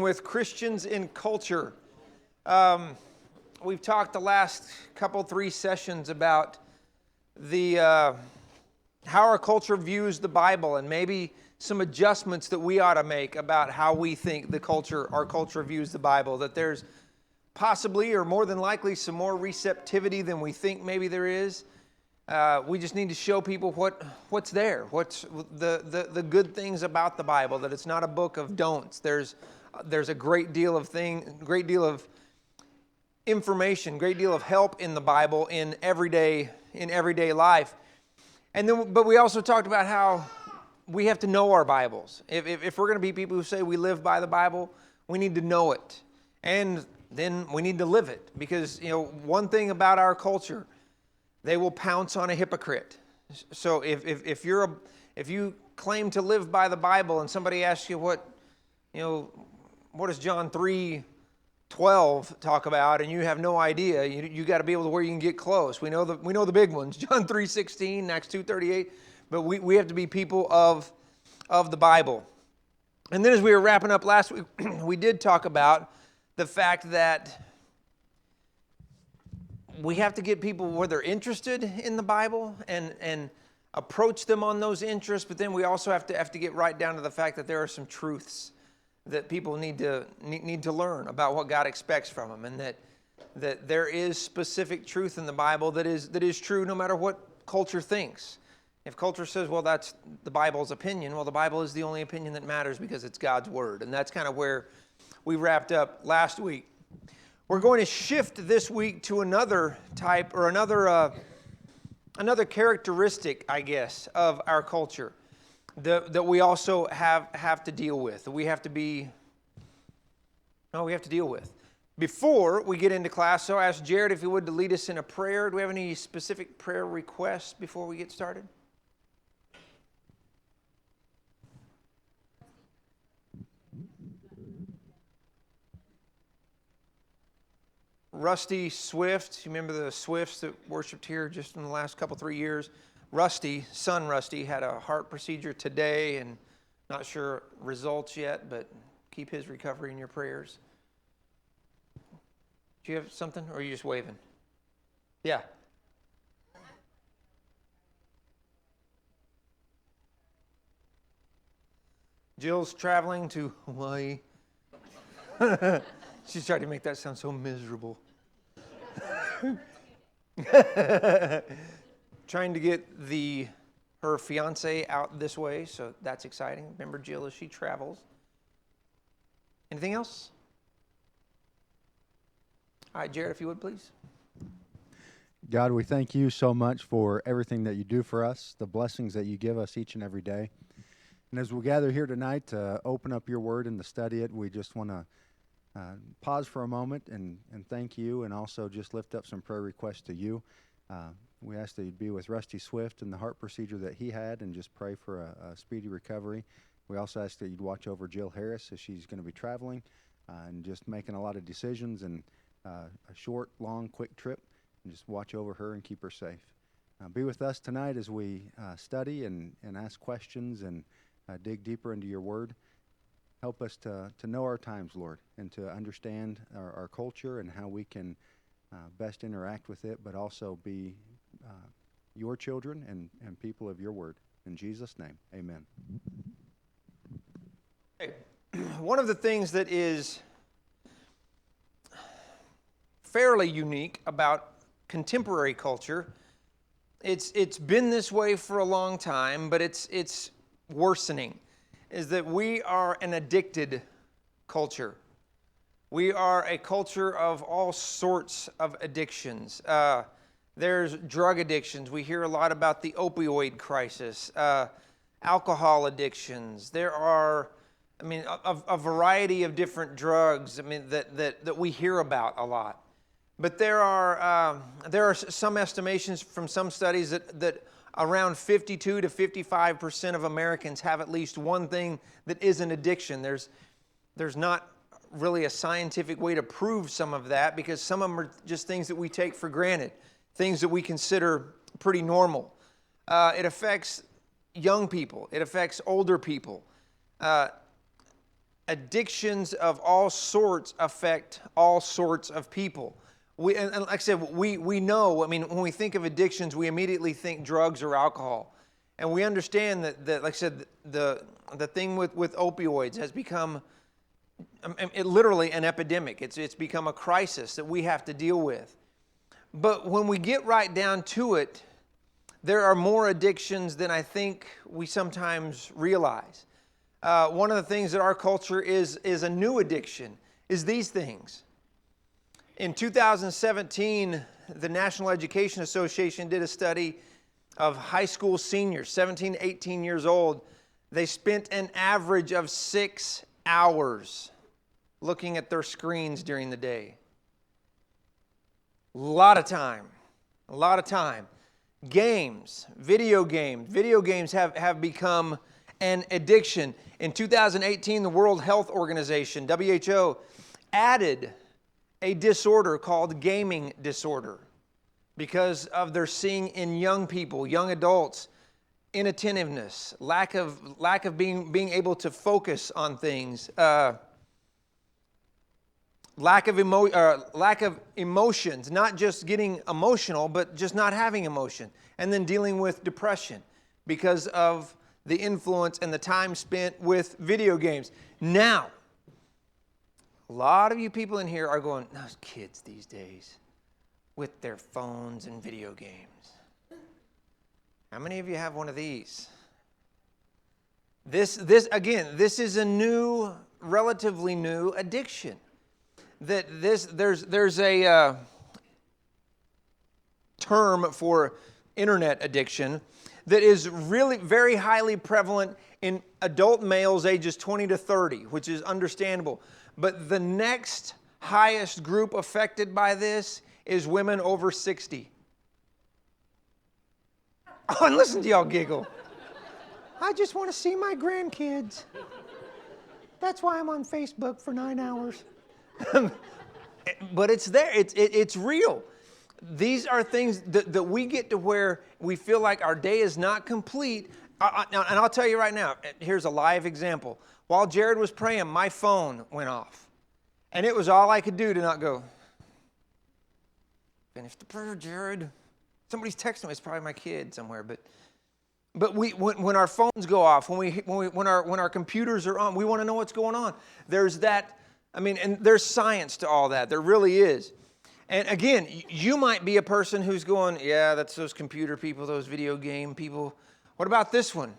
With Christians in culture. We've talked the last three sessions about how our culture views the Bible and maybe some adjustments that we ought to make about how we think our culture views the Bible, that there's possibly or more than likely some more receptivity than we think maybe there is. We just need to show people what's there, what's the good things about the Bible, that it's not a book of don'ts. There's a great deal of information, great deal of help in the Bible in everyday life. But we also talked about how we have to know our Bibles. If we're going to be people who say we live by the Bible, we need to know it, and then we need to live it. Because one thing about our culture, they will pounce on a hypocrite. So if you claim to live by the Bible and somebody asks you what does John 3:12 talk about, and you have no idea, you got to be able to where you can get close. We know the big ones, John 3:16, Acts 2:38, but we have to be people of the Bible. And then as we were wrapping up last week, we did talk about the fact that we have to get people where they're interested in the Bible and approach them on those interests, but then we also have to get right down to the fact that there are some truths that people need to learn about what God expects from them, and that there is specific truth in the Bible that is true no matter what culture thinks. If culture says, well, that's the Bible's opinion, well, the Bible is the only opinion that matters because it's God's Word. And that's kind of where we wrapped up last week. We're going to shift this week to another type, or another characteristic, I guess, of our culture that we also have to deal with. We have to deal with. Before we get into class, so I asked Jared if he would to lead us in a prayer. Do we have any specific prayer requests before we get started? Rusty Swift, you remember the Swifts that worshiped here just in the last 3 years? Son Rusty, had a heart procedure today, and not sure results yet, but keep his recovery in your prayers. Do you have something, or are you just waving? Yeah. Jill's traveling to Hawaii. She's trying to make that sound so miserable. Trying to get her fiance out this way, so that's exciting. Remember Jill as she travels. Anything else? All right, Jared, if you would, please. God, we thank you so much for everything that you do for us, the blessings that you give us each and every day. And as we gather here tonight to open up your word and to study it, we just want to pause for a moment and thank you, and also just lift up some prayer requests to you. We ask that you'd be with Rusty Swift and the heart procedure that he had, and just pray for a speedy recovery. We also ask that you'd watch over Jill Harris as she's going to be traveling and just making a lot of decisions, and a short, long, quick trip, and just watch over her and keep her safe. Be with us tonight as we study and ask questions and dig deeper into your word. Help us to know our times, Lord, and to understand our culture and how we can best interact with it, but also be your children and people of your word. In Jesus' name, amen. One of the things that is fairly unique about contemporary culture, it's been this way for a long time, but it's worsening, is that we are an addicted culture. We are a culture of all sorts of addictions. There's drug addictions. We hear a lot about the opioid crisis, alcohol addictions. There are, a variety of different drugs, that we hear about a lot. But there are some estimations from some studies that around 52 to 55% of Americans have at least one thing that is an addiction. There's not really a scientific way to prove some of that, because some of them are just things that we take for granted, things that we consider pretty normal. It affects young people. It affects older people. addictions of all sorts affect all sorts of people. And like I said, we know, I mean, when we think of addictions, we immediately think drugs or alcohol. And we understand that like I said, the thing with opioids has become literally an epidemic. It's become a crisis that we have to deal with. But when we get right down to it, there are more addictions than I think we sometimes realize. One of the things that our culture is a new addiction, is these things. In 2017, the National Education Association did a study of high school seniors, 17 to 18 years old. They spent an average of 6 hours looking at their screens during the day. A lot of time. Games, video games have become an addiction. In 2018, the World Health Organization, WHO, added a disorder called gaming disorder because of their seeing in young people, young adults, inattentiveness, lack of being able to focus on things, lack of emotions, not just getting emotional, but just not having emotion, and then dealing with depression because of the influence and the time spent with video games. Now, a lot of you people in here are going, those kids these days with their phones and video games. How many of you have one of these? This is a new, relatively new addiction. There's a term for internet addiction that is really very highly prevalent in adult males ages 20 to 30, which is understandable. But the next highest group affected by this is women over 60. Oh, and listen to y'all giggle. I just want to see my grandkids. That's why I'm on Facebook for 9 hours. But it's there. It's real. These are things that we get to where we feel like our day is not complete. And I'll tell you right now, here's a live example. While Jared was praying, my phone went off. And it was all I could do to not go, finish the prayer, Jared. Somebody's texting me. It's probably my kid somewhere. But when our phones go off, when our computers are on, we want to know what's going on. There's that. I mean, and there's science to all that. There really is. And again, you might be a person who's going, yeah, that's those computer people, those video game people. What about this one?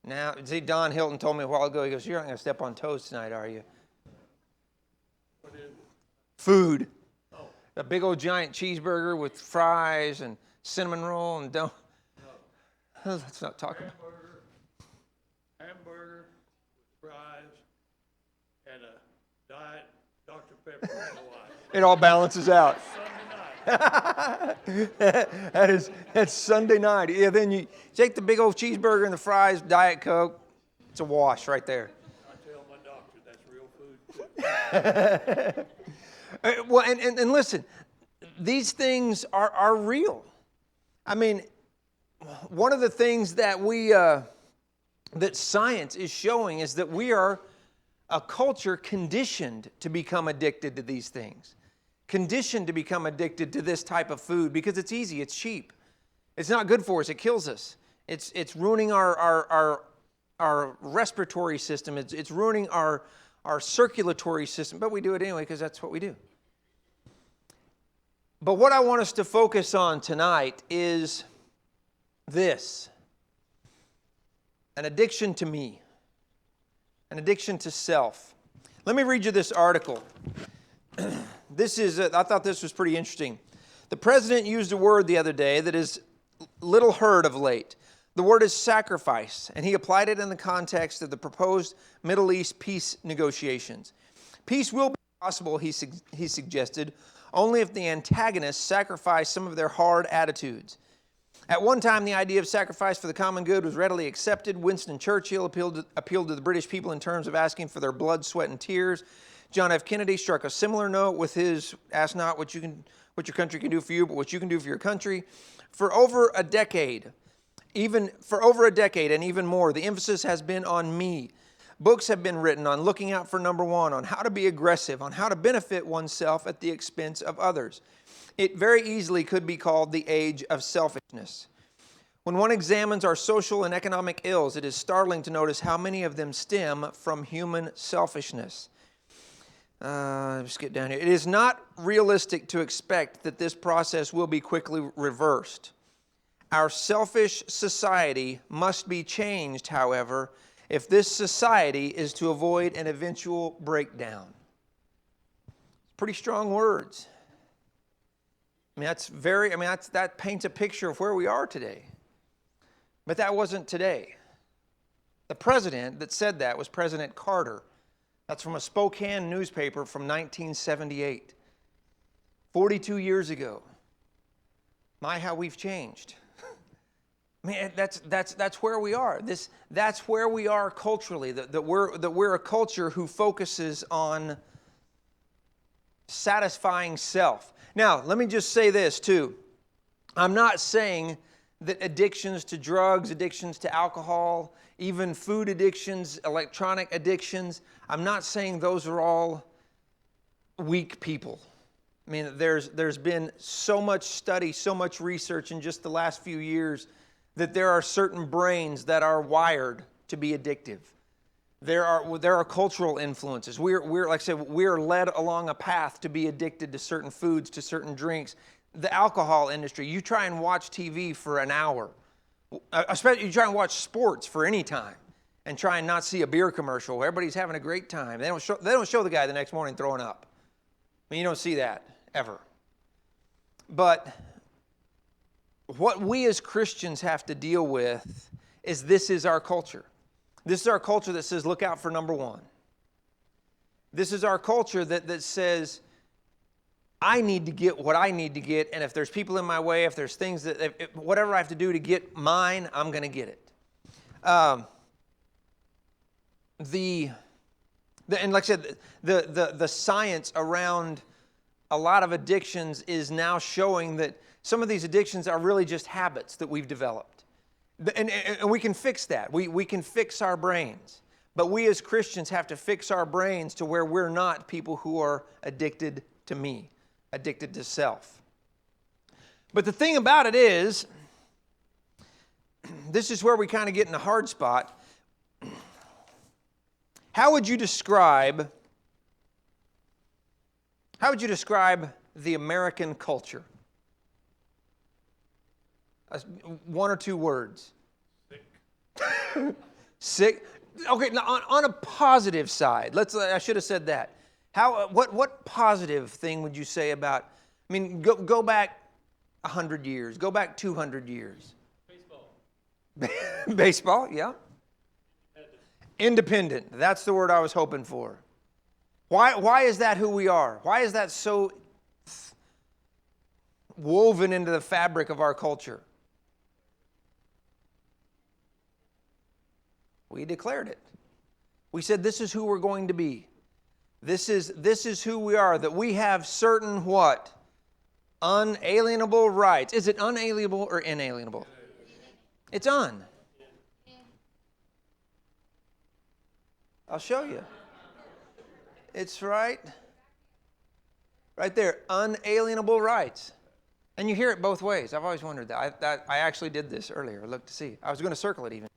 Now, see, Don Hilton told me a while ago, he goes, you're not going to step on toes tonight, are you? What is it? Food. Oh. A big old giant cheeseburger with fries and cinnamon roll and don't. No. Let's not talk about it. Hamburger with fries and a diet Dr. Pepper and a white. It all balances out. Sunday night. That's Sunday night. Yeah, then you take the big old cheeseburger and the fries, Diet Coke. It's a wash right there. I tell my doctor that's real food too. Well, and listen, these things are real. I mean, one of the things that that science is showing is that we are a culture conditioned to become addicted to these things. Conditioned to become addicted to this type of food because it's easy, it's cheap. It's not good for us, it kills us. It's ruining our respiratory system, it's ruining our circulatory system, but we do it anyway because that's what we do. But what I want us to focus on tonight is this: an addiction to me, an addiction to self. Let me read you this article. I thought this was pretty interesting. The president used a word the other day that is little heard of late. The word is sacrifice, and he applied it in the context of the proposed Middle East peace negotiations. Peace will be possible, he suggested, only if the antagonists sacrifice some of their hard attitudes. At one time, the idea of sacrifice for the common good was readily accepted. Winston Churchill appealed to the British people in terms of asking for their blood, sweat, and tears. John F. Kennedy struck a similar note with his, ask not what your country can do for you, but what you can do for your country. For over a decade and even more, the emphasis has been on me. Books have been written on looking out for number one, on how to be aggressive, on how to benefit oneself at the expense of others. It very easily could be called the age of selfishness. When one examines our social and economic ills, it is startling to notice how many of them stem from human selfishness. Let's get down here. It is not realistic to expect that this process will be quickly reversed. Our selfish society must be changed, however, if this society is to avoid an eventual breakdown. Pretty strong words. That paints a picture of where we are today. But that wasn't today. The president that said that was President Carter. That's from a Spokane newspaper from 1978. 42 years ago. My, how we've changed. That's where we are. That's where we are culturally. That we're a culture who focuses on satisfying self. Now, let me just say this too. I'm not saying that addictions to drugs, addictions to alcohol, even food addictions, electronic addictions, I'm not saying those are all weak people. I mean, there's been so much study, so much research in just the last few years that there are certain brains that are wired to be addictive. There are cultural influences. We're like I said, we're led along a path to be addicted to certain foods, to certain drinks. The alcohol industry, you try and watch TV for an hour, especially you try and watch sports for any time, and try and not see a beer commercial where everybody's having a great time. They don't show the guy the next morning throwing up. I mean, you don't see that ever. But what we as Christians have to deal with is this is our culture. This is our culture that says, look out for number one. This is our culture that says, I need to get what I need to get, and if there's people in my way, if there's things that, whatever I have to do to get mine, I'm going to get it. And like I said, the science around a lot of addictions is now showing that some of these addictions are really just habits that we've developed. And we can fix that. We can fix our brains. But we as Christians have to fix our brains to where we're not people who are addicted to me, addicted to self. But the thing about it is, this is where we kind of get in a hard spot. How would you describe the American culture? One or two words. Sick. Sick. Okay, now on a positive side, I should have said that. What positive thing would you say about? I mean, go back 100 years. Go back 200 years. Baseball. Baseball, yeah. Independent. That's the word I was hoping for. Why is that who we are? Why is that so woven into the fabric of our culture? We declared it. We said this is who we're going to be. This is who we are, that we have certain what? Unalienable rights. Is it unalienable or inalienable? It's un. I'll show you. It's right there, unalienable rights. And you hear it both ways. I've always wondered that. I actually did this earlier. I looked to see. I was going to circle it even.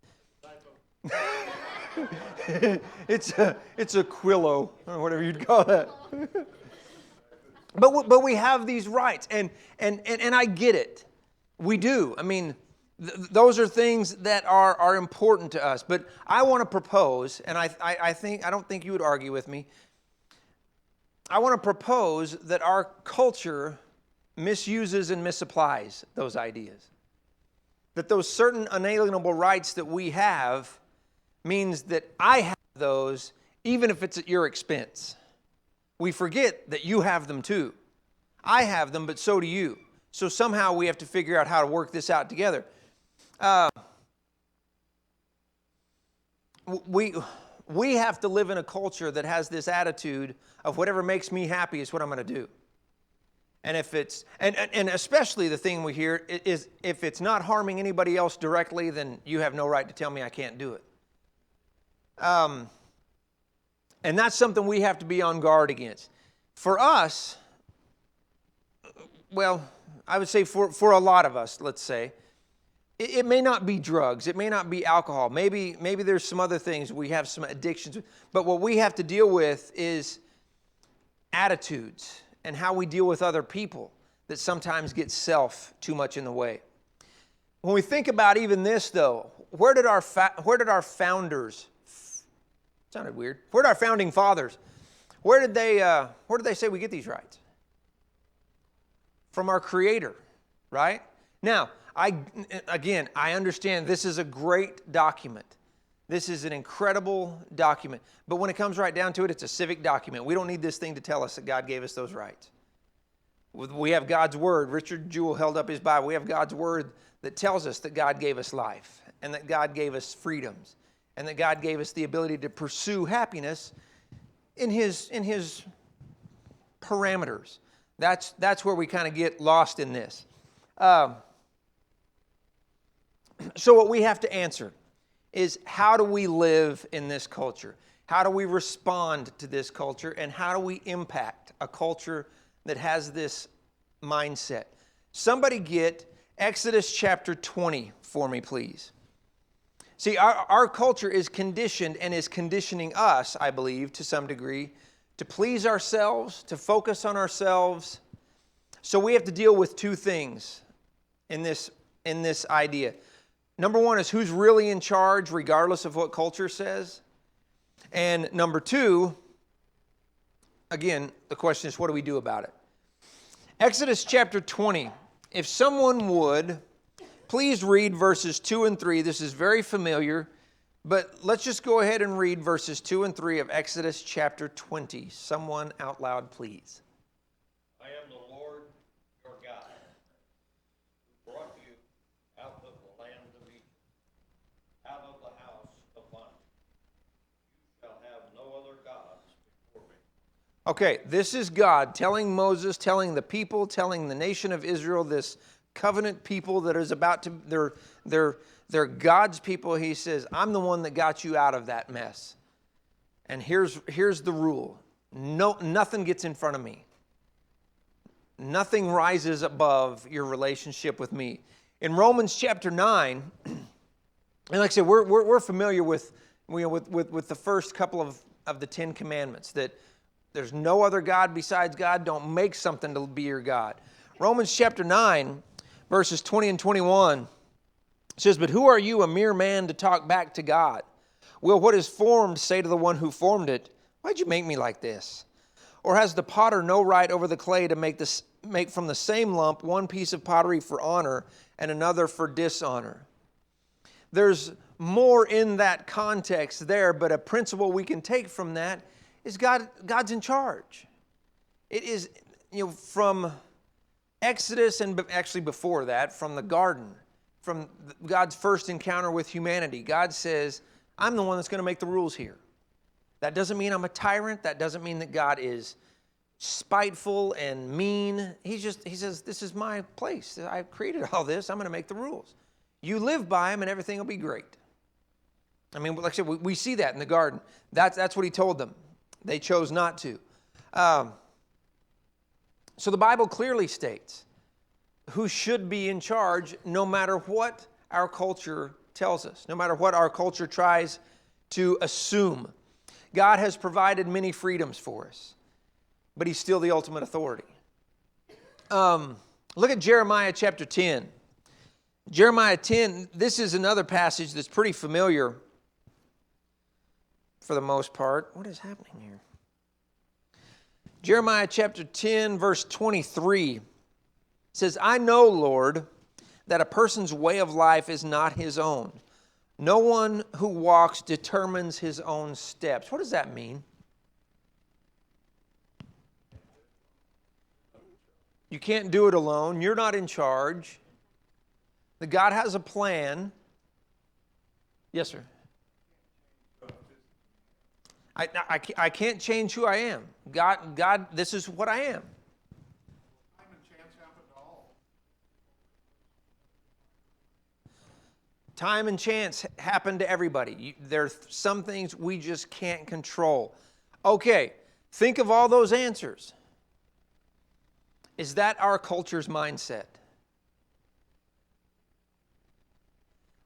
It's a quillo, or whatever you'd call that. But we have these rights, and I get it. We do. I mean, those are things that are important to us. But I want to propose, and I don't think you would argue with me. I want to propose that our culture misuses and misapplies those ideas. That those certain unalienable rights that we have means that I have those even if it's at your expense. We forget that you have them too. I have them, but so do you. So somehow we have to figure out how to work this out together. We have to live in a culture that has this attitude of whatever makes me happy is what I'm going to do. And if it's and especially the thing we hear is if it's not harming anybody else directly, then you have no right to tell me I can't do it. And that's something we have to be on guard against. For us, well, I would say for a lot of us, let's say, it may not be drugs. It may not be alcohol. Maybe there's some other things. We have some addictions. But what we have to deal with is attitudes and how we deal with other people that sometimes get self too much in the way. When we think about even this, though, where did our founders, sounded weird, where did our founding fathers, where did they say we get these rights? From our Creator, right? Now, I understand this is a great document. This is an incredible document. But when it comes right down to it, it's a civic document. We don't need this thing to tell us that God gave us those rights. We have God's Word. Richard Jewell held up his Bible. We have God's Word that tells us that God gave us life and that God gave us freedoms and that God gave us the ability to pursue happiness in His parameters. That's where we kind of get lost in this. So what we have to answer is, how do we live in this culture? How do we respond to this culture? And how do we impact a culture that has this mindset? Somebody get Exodus chapter 20 for me, please. See, our culture is conditioned and is conditioning us, I believe, to some degree, to please ourselves, to focus on ourselves. So we have to deal with two things in this idea. Number one is, who's really in charge, regardless of what culture says. And number two, again, the question is, what do we do about it? Exodus chapter 20. If someone would, please read verses 2 and 3. This is very familiar, but let's just go ahead and read verses 2 and 3 of Exodus chapter 20. Someone out loud, please. I am the Lord your God, who brought you out of the land of Egypt, out of the house of bondage. You shall have no other gods before me. Okay, this is God telling Moses, telling the people, telling the nation of Israel, this covenant people that is about to, they're God's people. He says, I'm the one that got you out of that mess. And here's the rule. Nothing gets in front of me. Nothing rises above your relationship with me. In Romans chapter 9, and like I said, we're familiar with the first couple of the 10 Commandments, that there's no other God besides God. Don't make something to be your God. Romans chapter 9, verses 20 and 21 says, but who are you, a mere man, to talk back to God? Will what is formed say to the one who formed it, why'd you make me like this? Or has the potter no right over the clay to make from the same lump one piece of pottery for honor and another for dishonor? There's more in that context there, but a principle we can take from that is God's in charge. It is, from Exodus, and actually before that, from the garden, from God's first encounter with humanity, God says, I'm the one that's going to make the rules here. That doesn't mean I'm a tyrant. That doesn't mean that God is spiteful and mean. He says, this is my place. I created all this. I'm going to make the rules. You live by them and everything will be great. I mean, like I said, we see that in the garden. That's what he told them. They chose not to. So the Bible clearly states who should be in charge, no matter what our culture tells us, no matter what our culture tries to assume. God has provided many freedoms for us, but He's still the ultimate authority. Look at Jeremiah chapter 10. Jeremiah 10, this is another passage that's pretty familiar for the most part. What is happening here? Jeremiah chapter 10, verse 23 says, I know, Lord, that a person's way of life is not his own. No one who walks determines his own steps. What does that mean? You can't do it alone. You're not in charge. That God has a plan. Yes, sir. I can't change who I am. God, this is what I am. Time and chance happen to all. Time and chance happen to everybody. There are some things we just can't control. Okay, think of all those answers. Is that our culture's mindset?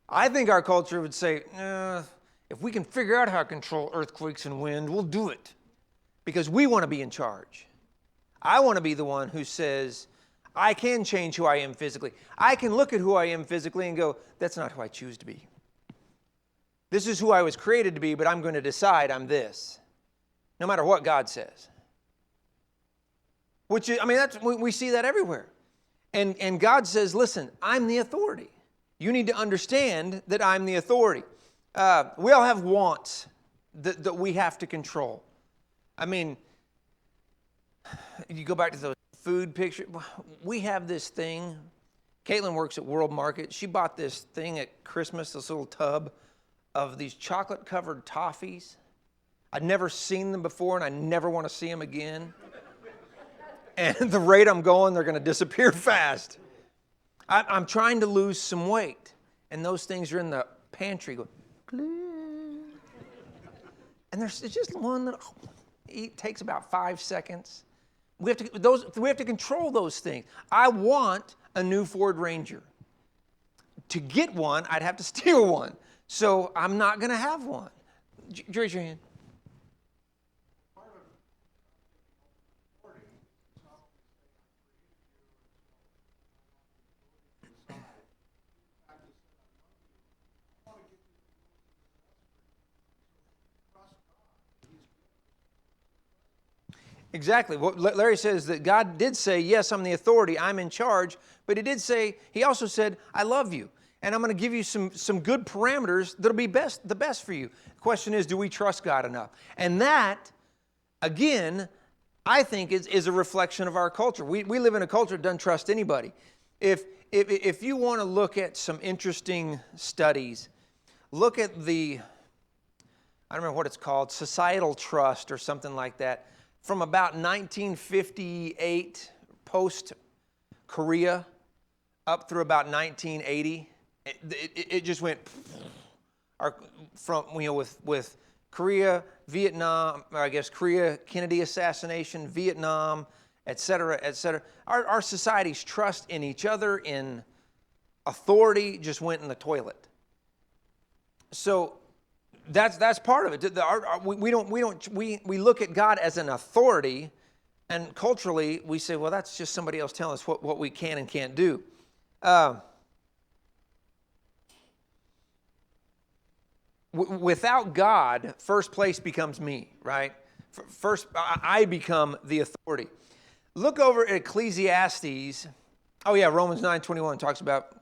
I think our culture would say, if we can figure out how to control earthquakes and wind, we'll do it. Because we want to be in charge. I want to be the one who says, I can change who I am physically. I can look at who I am physically and go, that's not who I choose to be. This is who I was created to be, but I'm going to decide I'm this. No matter what God says. Which is, I mean, we see that everywhere. And God says, listen, I'm the authority. You need to understand that I'm the authority. We all have wants that we have to control. I mean, you go back to those food pictures. We have this thing. Caitlin works at World Market. She bought this thing at Christmas, this little tub of these chocolate-covered toffees. I'd never seen them before, and I never want to see them again. And the rate I'm going, they're going to disappear fast. I'm trying to lose some weight, and those things are in the pantry going, and there's just one that takes about 5 seconds. We have to control those things. I want a new Ford Ranger. To get one, I'd have to steal one. So I'm not going to have one. Raise your hand. Exactly. What Larry says that God did say, yes, I'm the authority, I'm in charge, but he also said, I love you, and I'm going to give you some good parameters that'll be the best for you. The question is, do we trust God enough? And that, again, I think is a reflection of our culture. We live in a culture that doesn't trust anybody. If you want to look at some interesting studies, look at I don't remember what it's called, societal trust or something like that. From about 1958, post-Korea, up through about 1980, it just went from, with Korea, Vietnam, or I guess Korea, Kennedy assassination, Vietnam, et cetera, et cetera. Our society's trust in each other, in authority, just went in the toilet. So that's part of it. We look at God as an authority, and culturally we say, well, that's just somebody else telling us what we can and can't do. Without God, first place becomes me, right? First, I become the authority. Look over at Ecclesiastes. Oh yeah, Romans 9:21 talks about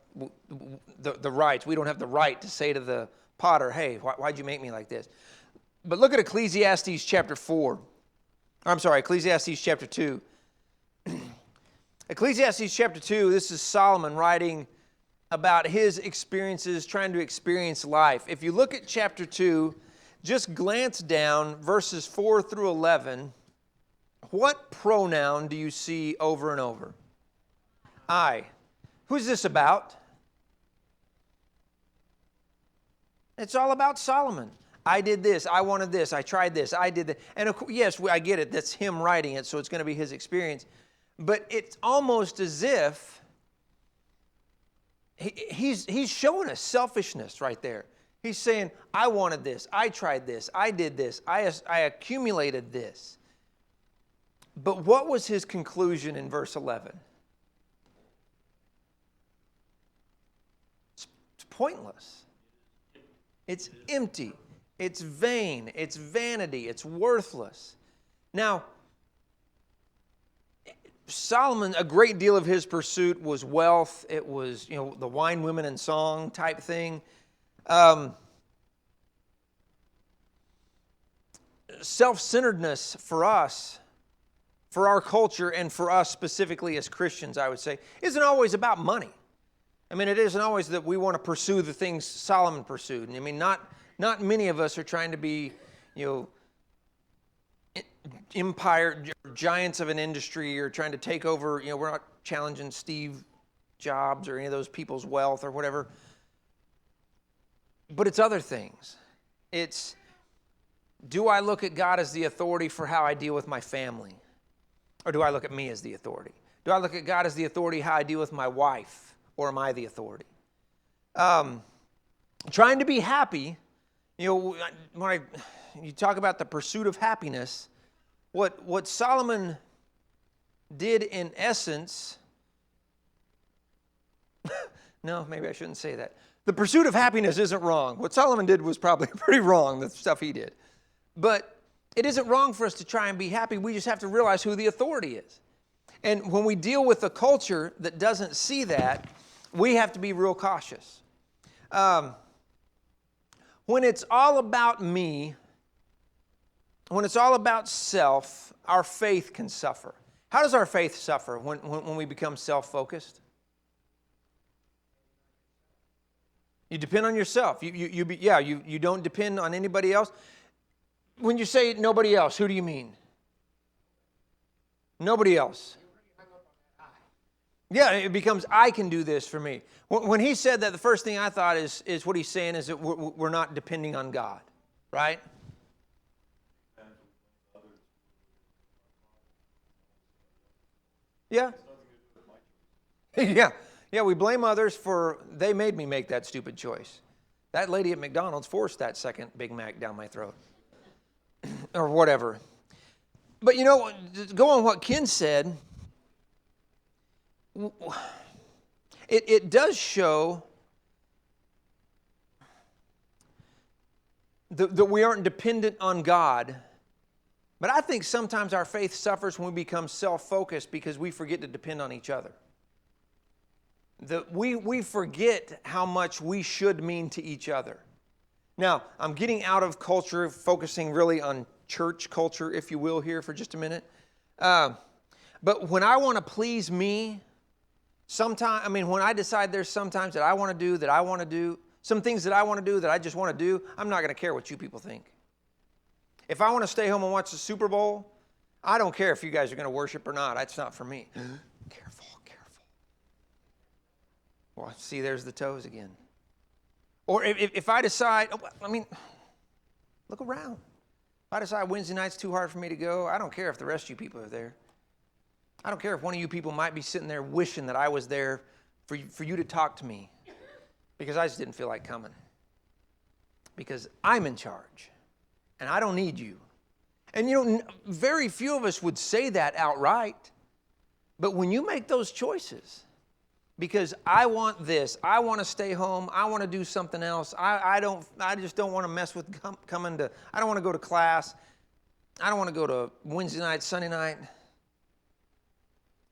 the rights. We don't have the right to say to the potter, hey, why'd you make me like this? But look at Ecclesiastes chapter 4. Ecclesiastes chapter 2. Ecclesiastes chapter 2, this is Solomon writing about his experiences, trying to experience life. If you look at chapter 2, just glance down verses 4 through 11. What pronoun do you see over and over? I. Who's this about? It's all about Solomon. I did this, I wanted this, I tried this, I did that. And yes, I get it, that's him writing it, so it's going to be his experience. But it's almost as if he's showing us selfishness right there. He's saying, I wanted this, I tried this, I did this, I accumulated this. But what was his conclusion in verse 11? It's pointless. It's empty. It's vain. It's vanity. It's worthless. Now, Solomon, a great deal of his pursuit was wealth. It was, the wine, women, and song type thing. Self-centeredness for us, for our culture, and for us specifically as Christians, I would say, isn't always about money. I mean, it isn't always that we want to pursue the things Solomon pursued. I mean, not many of us are trying to be, empire giants of an industry or trying to take over. We're not challenging Steve Jobs or any of those people's wealth or whatever. But it's other things. It's do I look at God as the authority for how I deal with my family? Or do I look at me as the authority? Do I look at God as the authority how I deal with my wife? Or am I the authority? Trying to be happy, when you talk about the pursuit of happiness, what Solomon did in essence, no, maybe I shouldn't say that. The pursuit of happiness isn't wrong. What Solomon did was probably pretty wrong, the stuff he did. But it isn't wrong for us to try and be happy. We just have to realize who the authority is. And when we deal with a culture that doesn't see that, we have to be real cautious. When it's all about me, when it's all about self, our faith can suffer. How does our faith suffer when we become self-focused? You depend on yourself. You don't depend on anybody else. When you say nobody else, who do you mean? Nobody else. Yeah, it becomes, I can do this for me. When he said that, the first thing I thought is what he's saying is that we're not depending on God, right? Yeah. Yeah, we blame others for, they made me make that stupid choice. That lady at McDonald's forced that second Big Mac down my throat. Or whatever. But go on what Ken said, it does show that we aren't dependent on God. But I think sometimes our faith suffers when we become self-focused because we forget to depend on each other. We forget how much we should mean to each other. Now, I'm getting out of culture, focusing really on church culture, if you will, here for just a minute. But when I want to please me, when I decide there's sometimes that I want to do, some things that I want to do that I just want to do, I'm not going to care what you people think. If I want to stay home and watch the Super Bowl, I don't care if you guys are going to worship or not. That's not for me. Careful. Well, see, there's the toes again. Or if I decide, look around. If I decide Wednesday night's too hard for me to go, I don't care if the rest of you people are there. I don't care if one of you people might be sitting there wishing that I was there for you to talk to me, because I just didn't feel like coming. Because I'm in charge, and I don't need you. And very few of us would say that outright. But when you make those choices, because I want this, I want to stay home, I want to do something else, I just don't want to mess with I don't want to go to class, I don't want to go to Wednesday night, Sunday night.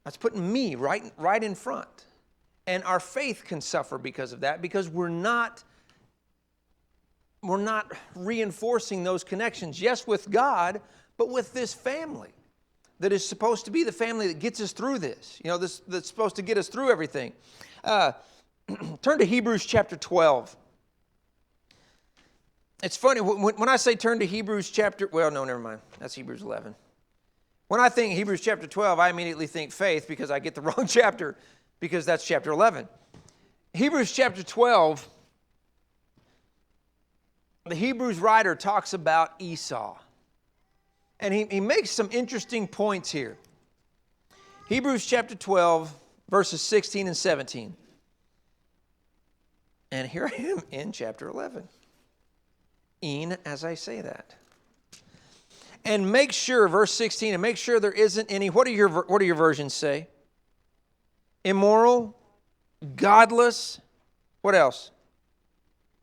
That's putting me right in front. And our faith can suffer because of that, because we're not reinforcing those connections, yes, with God, but with this family that is supposed to be the family that gets us through this. That's supposed to get us through everything. Turn to Hebrews chapter 12. It's funny, when I say turn to Hebrews chapter, no, never mind. That's Hebrews 11. When I think Hebrews chapter 12, I immediately think faith because I get the wrong chapter, because that's chapter 11. Hebrews chapter 12, the Hebrews writer talks about Esau. And he makes some interesting points here. Hebrews chapter 12, verses 16 and 17. And here I am in chapter 11. As I say that. And make sure, verse 16, and make sure there isn't any, what do your versions say? Immoral, godless, what else?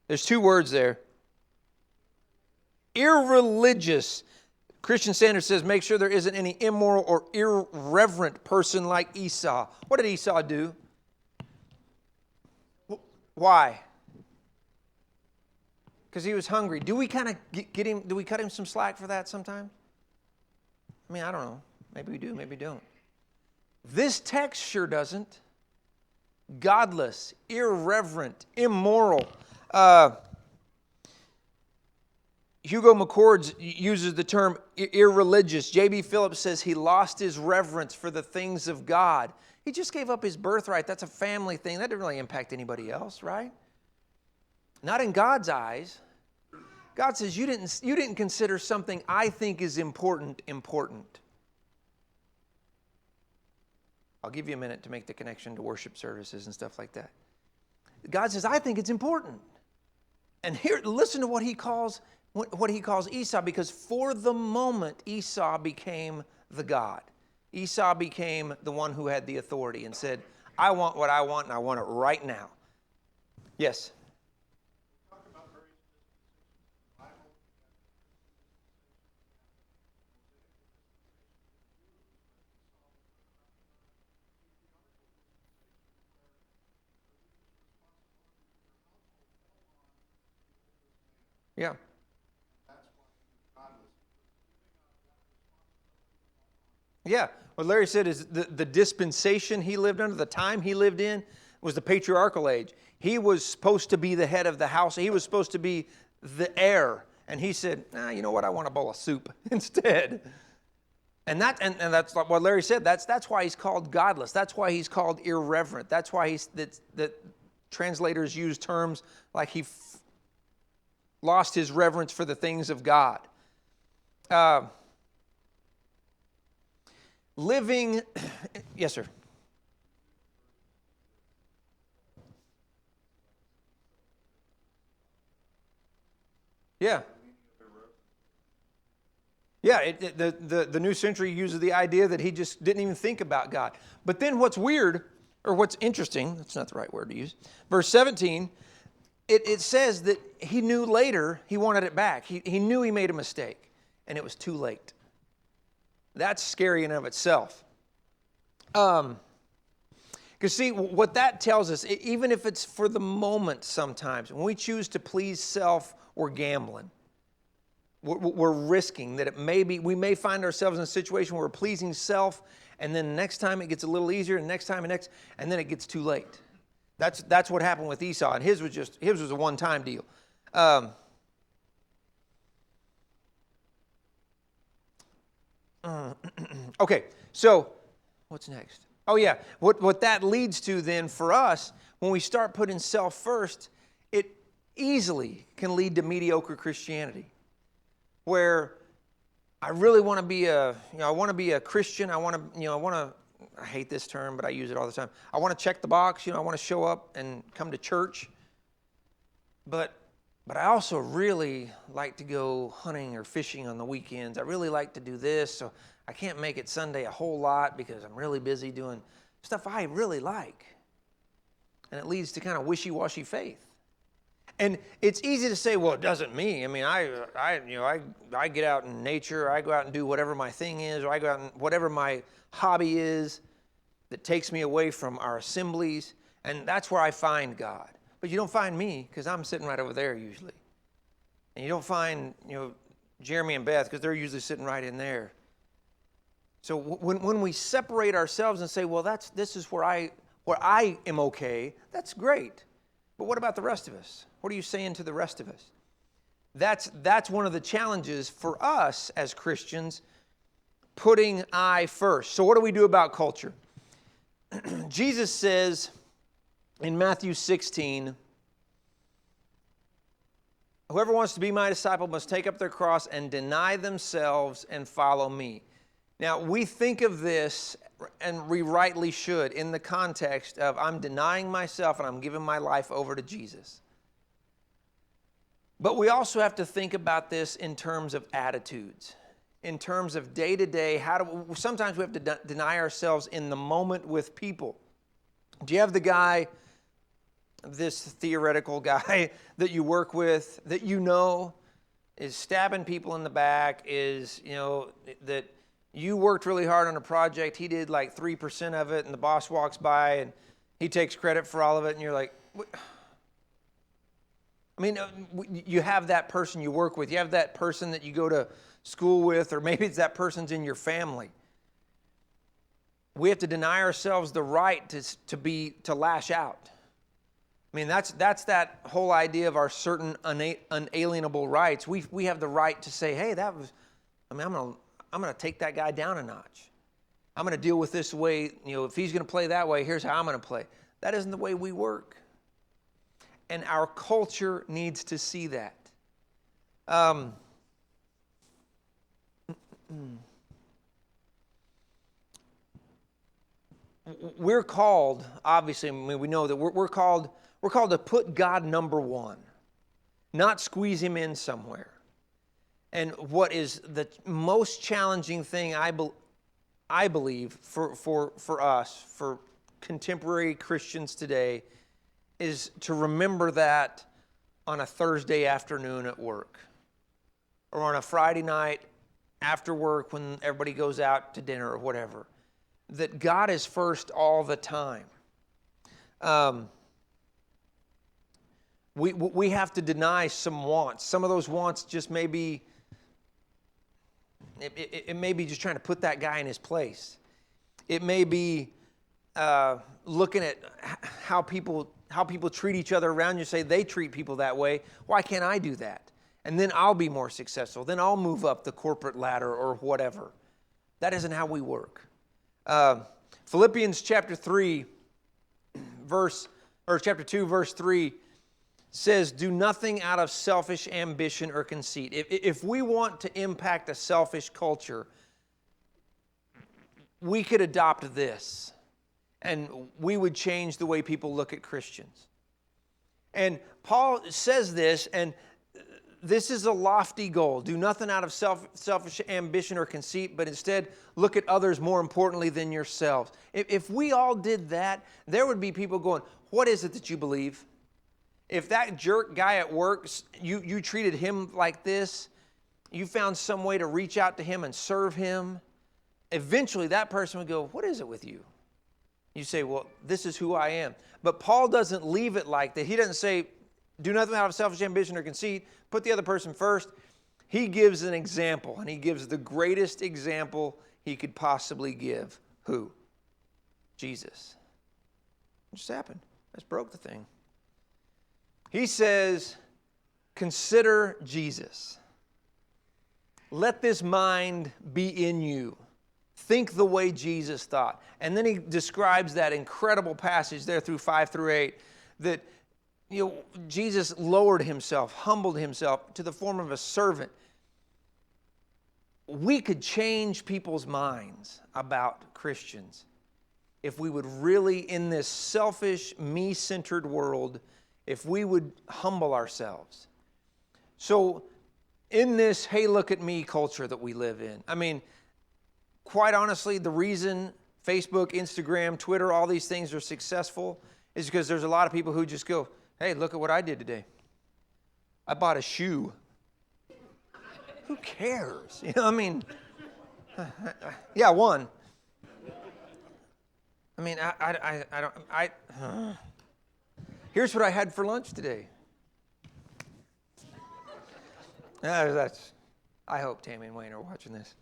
There's two words there. Irreligious. Christian Standard says, make sure there isn't any immoral or irreverent person like Esau. What did Esau do? Why? Because he was hungry. Do we kind of get him, do we cut him some slack for that sometimes? I don't know. Maybe we do, maybe we don't. This text sure doesn't. Godless, irreverent, immoral. Hugo McCord uses the term irreligious. J.B. Phillips says he lost his reverence for the things of God. He just gave up his birthright. That's a family thing. That didn't really impact anybody else, right? Not in God's eyes. God says, you didn't consider something I think is important. I'll give you a minute to make the connection to worship services and stuff like that. God says, I think it's important. And here, listen to what he calls Esau, because for the moment, Esau became the God. Esau became the one who had the authority and said, I want what I want, and I want it right now. Yes? Talk about various dispensations in the Bible. Yeah. Yeah. What Larry said is the dispensation he lived under, the time he lived in, was the patriarchal age. He was supposed to be the head of the house. He was supposed to be the heir. And he said, you know what? I want a bowl of soup instead. And that's like what Larry said. That's why he's called godless. That's why he's called irreverent. That's why that translators use terms like he lost his reverence for the things of God. Living, yes, sir. Yeah. Yeah, the New Century uses the idea that he just didn't even think about God. But then what's weird, or what's interesting, that's not the right word to use, verse 17, it says that he knew later he wanted it back. He knew he made a mistake, and it was too late. That's scary in and of itself. Because see, what that tells us, even if it's for the moment sometimes, when we choose to please self, we're gambling. We're risking that we may find ourselves in a situation where we're pleasing self, and then next time it gets a little easier, and next time, and then it gets too late. That's what happened with Esau, and his was a one-time deal. Okay, so what's next? Oh yeah, what that leads to then for us, when we start putting self first, it easily can lead to mediocre Christianity, where I really want to be a Christian. I hate this term, but I use it all the time. I want to check the box. I want to show up and come to church, but I also really like to go hunting or fishing on the weekends. I really like to do this, so I can't make it Sunday a whole lot because I'm really busy doing stuff I really like. And it leads to kind of wishy-washy faith. And it's easy to say, well, it doesn't me. I mean, I get out in nature. I go out and do whatever my thing is, or I go out and whatever my hobby is that takes me away from our assemblies, and that's where I find God. But you don't find me because I'm sitting right over there usually. And you don't find, Jeremy and Beth because they're usually sitting right in there. So when we separate ourselves and say, well, this is where I am okay, that's great. But what about the rest of us? What are you saying to the rest of us? That's one of the challenges for us as Christians, putting I first. So what do we do about culture? Jesus says in Matthew 16, whoever wants to be my disciple must take up their cross and deny themselves and follow me. Now, we think of this, and we rightly should, in the context of I'm denying myself and I'm giving my life over to Jesus. But we also have to think about this in terms of attitudes, in terms of day-to-day. Sometimes we have to deny ourselves in the moment with people. Do you have the guy, this theoretical guy that you work with, that is stabbing people in the back, that you worked really hard on a project, he did like 3% of it, and the boss walks by and he takes credit for all of it, and you're like, what? I mean, you have that person you work with, you have that person that you go to school with, or maybe it's that person's in your family. We have to deny ourselves the right to lash out. I mean, that's that whole idea of our certain unalienable rights. We have the right to say, hey, I'm going to take that guy down a notch. I'm going to deal with this way. If he's going to play that way, here's how I'm going to play. That isn't the way we work. And our culture needs to see that. We're called, obviously, I mean, we know that we're called to put God number one, not squeeze him in somewhere. And what is the most challenging thing I believe for us, for contemporary Christians today, is to remember that on a Thursday afternoon at work, or on a Friday night after work when everybody goes out to dinner or whatever, that God is first all the time. We have to deny some wants. Some of those wants just may be, it may be just trying to put that guy in his place. It may be looking at how people treat each other around you, say they treat people that way. Why can't I do that? And then I'll be more successful. Then I'll move up the corporate ladder or whatever. That isn't how we work. Philippians chapter 2, verse 3 says, do nothing out of selfish ambition or conceit. If we want to impact a selfish culture, we could adopt this, and we would change the way people look at Christians. And Paul says this, and this is a lofty goal. Do nothing out of selfish ambition or conceit, but instead look at others more importantly than yourselves. If we all did that, there would be people going, what is it that you believe? If that jerk guy at work, you treated him like this, you found some way to reach out to him and serve him, eventually that person would go, what is it with you? You say, well, this is who I am. But Paul doesn't leave it like that. He doesn't say, do nothing out of selfish ambition or conceit. Put the other person first. He gives an example, and he gives the greatest example he could possibly give. Who? Jesus. What just happened? I just broke the thing. He says, consider Jesus. Let this mind be in you. Think the way Jesus thought. And then he describes that incredible passage there through 5 through 8 that Jesus lowered himself, humbled himself to the form of a servant. We could change people's minds about Christians if we would really, in this selfish, me-centered world, if we would humble ourselves. So in this, hey, look at me culture that we live in, I mean, quite honestly, the reason Facebook, Instagram, Twitter, all these things are successful is because there's a lot of people who just go, hey, look at what I did today. I bought a shoe. Who cares? I mean, yeah, one. I mean, here's what I had for lunch today. I hope Tammy and Wayne are watching this.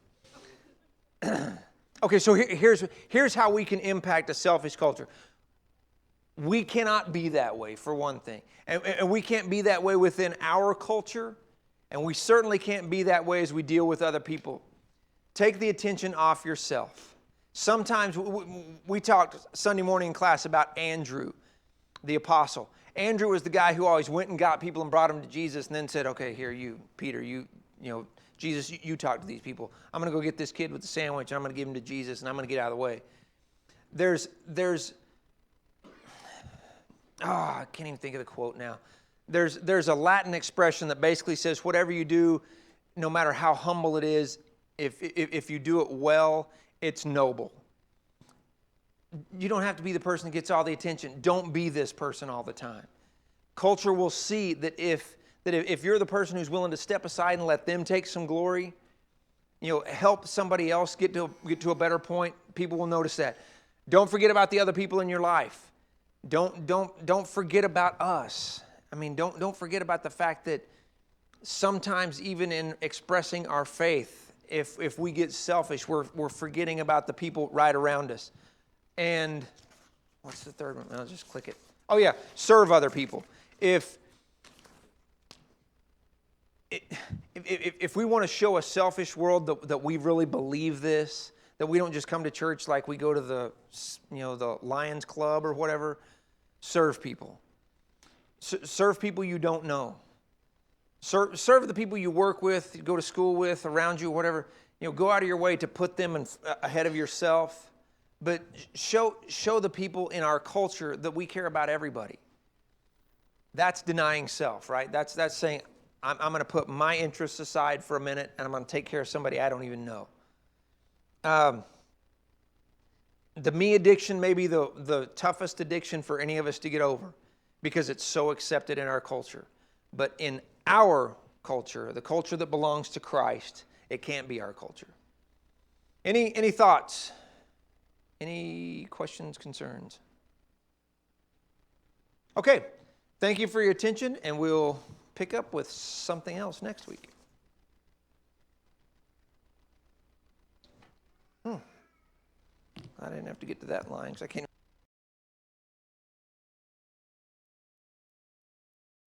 Okay, so here's how we can impact a selfish culture. We cannot be that way, for one thing. And we can't be that way within our culture, and we certainly can't be that way as we deal with other people. Take the attention off yourself. Sometimes we talked Sunday morning in class about Andrew, the apostle. Andrew was the guy who always went and got people and brought them to Jesus and then said, okay, here, you, Peter, Jesus, you talk to these people. I'm going to go get this kid with the sandwich, and I'm going to give him to Jesus, and I'm going to get out of the way. I can't even think of the quote now. There's a Latin expression that basically says, whatever you do, no matter how humble it is, if you do it well, it's noble. You don't have to be the person that gets all the attention. Don't be this person all the time. Culture will see that if you're the person who's willing to step aside and let them take some glory, help somebody else get to a better point, people will notice that. Don't forget about the other people in your life. Don't forget about us. I mean, don't forget about the fact that sometimes even in expressing our faith, if we get selfish, we're forgetting about the people right around us. And what's the third one? I'll just click it. Oh yeah, serve other people. If we want to show a selfish world that we really believe this, that we don't just come to church like we go to the Lions Club or whatever, serve people. Serve people you don't know. Serve the people you work with, go to school with, around you, whatever. Go out of your way to put them ahead of yourself. But show the people in our culture that we care about everybody. That's denying self, right? That's saying, I'm going to put my interests aside for a minute, and I'm going to take care of somebody I don't even know. The me addiction may be the toughest addiction for any of us to get over because it's so accepted in our culture. But in our culture, the culture that belongs to Christ, it can't be our culture. Any thoughts? Any questions, concerns? Okay. Thank you for your attention, and we'll pick up with something else next week. I didn't have to get to that line because I can't.